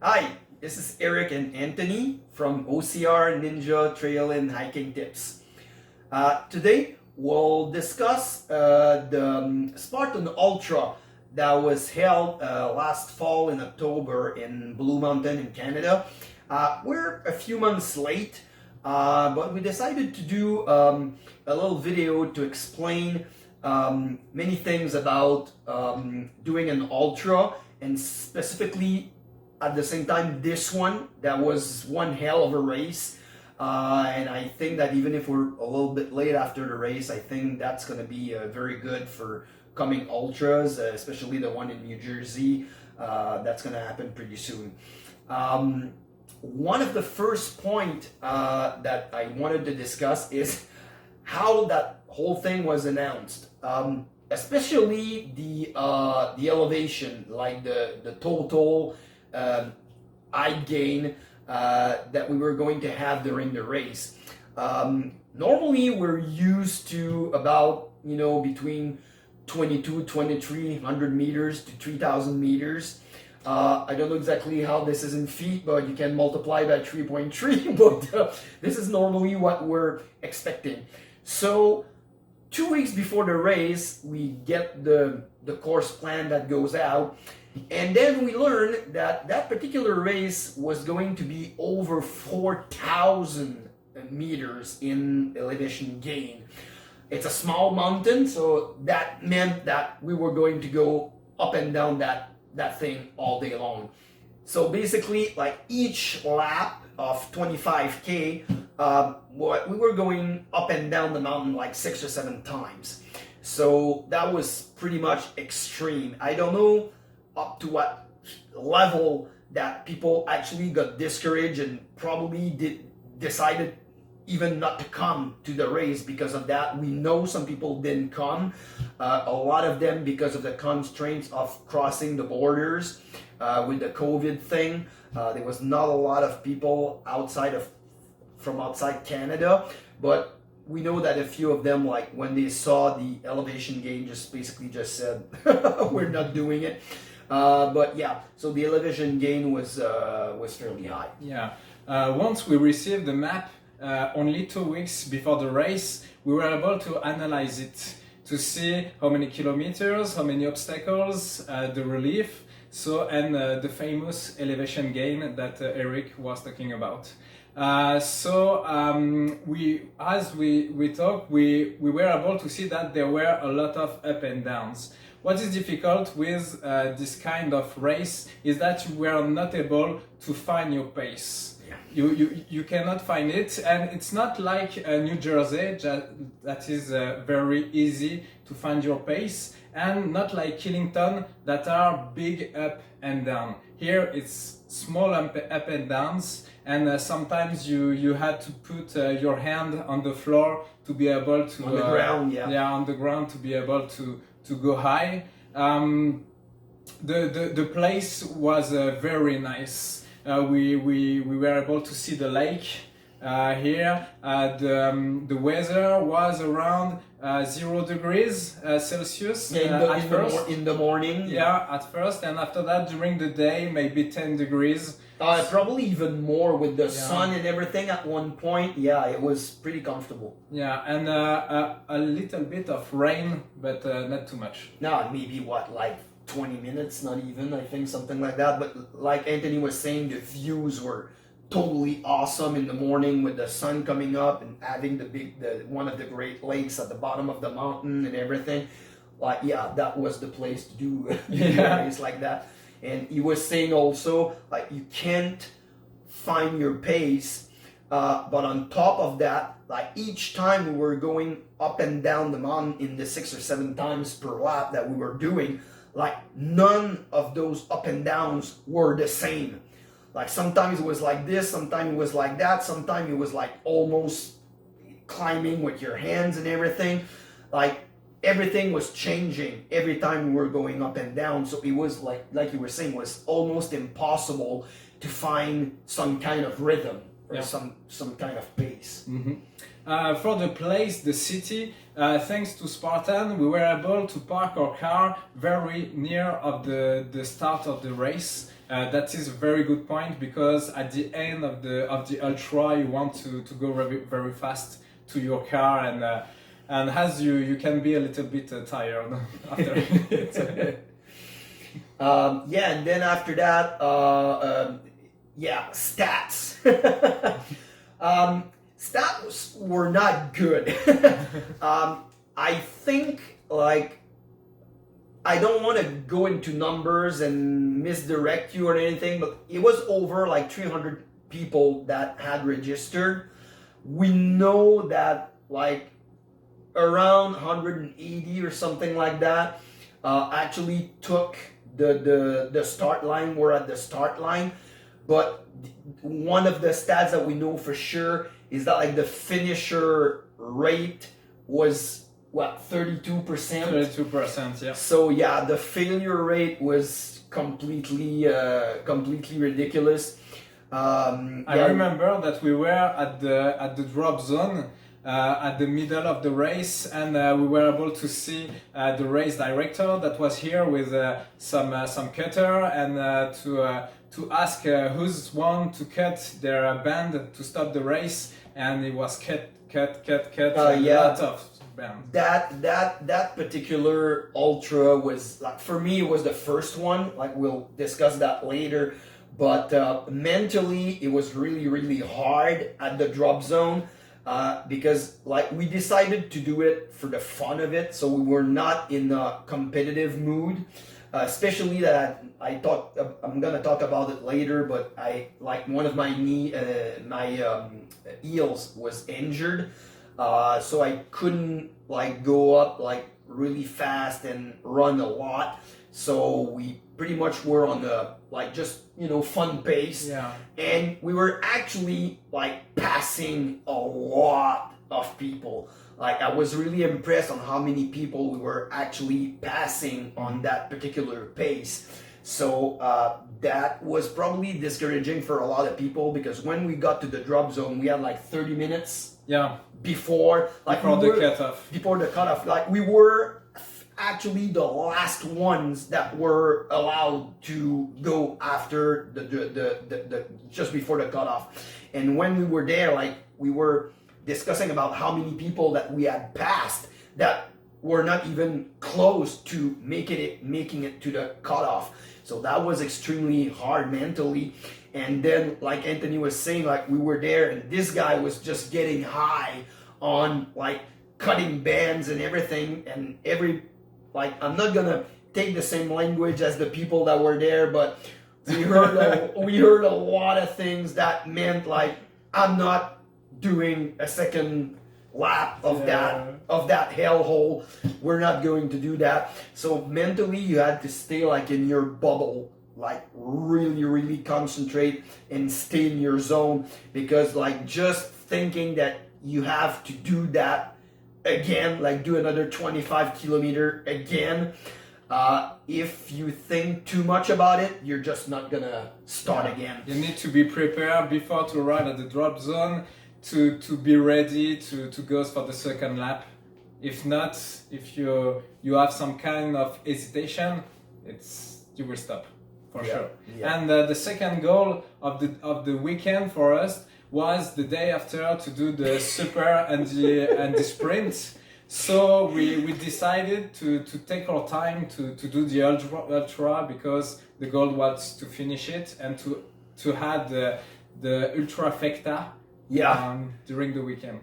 Hi, this is Eric and Anthony from OCR Ninja Trail and Hiking Tips. Today we'll discuss the Spartan Ultra that was held last fall in October in Blue Mountain in Canada. We're a few months late, but we decided to do a little video to explain many things about doing an ultra, and specifically at the same time this one that was one hell of a race. And I think that even if we're a little bit late after the race, I think that's going to be very good for coming ultras, especially the one in New Jersey. That's going to happen pretty soon. One of the first point that I wanted to discuss is how that whole thing was announced, especially the elevation, like the total height gain that we were going to have during the race. Normally we're used to about between 2300 meters to 3000 meters. I don't know exactly how this is in feet, but you can multiply by 3.3, but this is normally what we're expecting. So 2 weeks before the race, we get the course plan that goes out, and then we learn that that particular race was going to be over 4,000 meters in elevation gain. It's a small mountain, so that meant that we were going to go up and down that thing all day long. So basically, like each lap of 25K, we were going up and down the mountain like 6 or 7 times. So that was pretty much extreme. I don't know up to what level that people actually got discouraged and probably decided even not to come to the race because of that. We know some people didn't come, a lot of them because of the constraints of crossing the borders with the COVID thing. There was not a lot of people from outside Canada, but we know that a few of them, like when they saw the elevation gain, basically just said we're not doing it. But yeah, so the elevation gain was fairly high. Yeah. Once we received the map, only 2 weeks before the race, we were able to analyze it to see how many kilometers, how many obstacles, the relief, and the famous elevation gain that Eric was talking about. As we talked, we were able to see that there were a lot of up and downs. What is difficult with this kind of race is that you were not able to find your pace. You cannot find it, and it's not like New Jersey that is very easy to find your pace, and not like Killington that are big up and down. Here it's small up and downs, and sometimes you had to put your hand on the floor to be able to on the ground, on the ground to be able to go high. The place was very nice. We were able to see the lake here. The weather was around 0 degrees Celsius in the morning. Yeah, at first, and after that during the day maybe 10 degrees. Probably even more with the sun and everything at one point. Yeah, it was pretty comfortable. Yeah, and a little bit of rain, but not too much. No, maybe like 20 minutes, not even, I think, something like that. But like Anthony was saying, the views were totally awesome in the morning with the sun coming up and having one of the Great Lakes at the bottom of the mountain and everything. Like, yeah, that was the place to do a race like that. And he was saying also, like, you can't find your pace, but on top of that, like each time we were going up and down the mountain in the 6 or 7 times per lap that we were doing, like none of those up and downs were the same. Like sometimes it was like this, sometimes it was like that, sometimes it was like almost climbing with your hands and everything. Like everything was changing every time we were going up and down. So it was like you were saying, was almost impossible to find some kind of rhythm. or Yeah. some kind of pace. For the place, the city, thanks to Spartan, we were able to park our car very near of the start of the race. That is a very good point because at the end of the ultra, you want to go very fast to your car, and as you can be a little bit tired after it. Yeah, and then after that, yeah, stats. Stats were not good. I think, like, I don't want to go into numbers and misdirect you or anything, but it was over like 300 people that had registered. We know that like around 180 or something like that actually took the start line, were at the start line. But one of the stats that we know for sure is that like the finisher rate was what, 32%? 32%, yeah. So yeah, the failure rate was completely ridiculous. I remember that we were at the drop zone at the middle of the race, and we were able to see the race director that was here with some cutter, and to ask who's one to cut their band to stop the race, and it was cut a yeah. lot of bands. That particular ultra was like, for me, it was the first one. Like, we'll discuss that later. But mentally, it was really hard at the drop zone because like we decided to do it for the fun of it, so we were not in a competitive mood. Especially that I thought I'm gonna talk about it later, but I like one of my heels was injured, so I couldn't like go up like really fast and run a lot. So we pretty much were on the like just fun pace, Yeah. and we were actually like passing a lot of people. Like, I was really impressed on how many people we were actually passing on that particular pace. So that was probably discouraging for a lot of people, because when we got to the drop zone, we had like 30 minutes Yeah. before the cutoff. Before the cutoff, like we were actually the last ones that were allowed to go after the just before the cutoff. And when we were there, like we were discussing about how many people that we had passed that were not even close to making it to the cutoff. So that was extremely hard mentally. And then, like Anthony was saying, like we were there and this guy was just getting high on like cutting bands and everything, and I'm not gonna take the same language as the people that were there, but we heard a lot of things that meant like, I'm not doing a second lap of that hellhole. We're not going to do that. So mentally, you had to stay like in your bubble, like really concentrate and stay in your zone, because like just thinking that you have to do that again, like do another 25 kilometer again, if you think too much about it, you're just not gonna start again. You need to be prepared before to ride at the drop zone to be ready to go for the second lap. If not, if you have some kind of hesitation, you will stop for sure. Yeah. And the second goal of the weekend for us was the day after to do the super and the sprint. So we decided to take our time to do the ultra because the goal was to finish it and to have the ultra fecta during the weekend.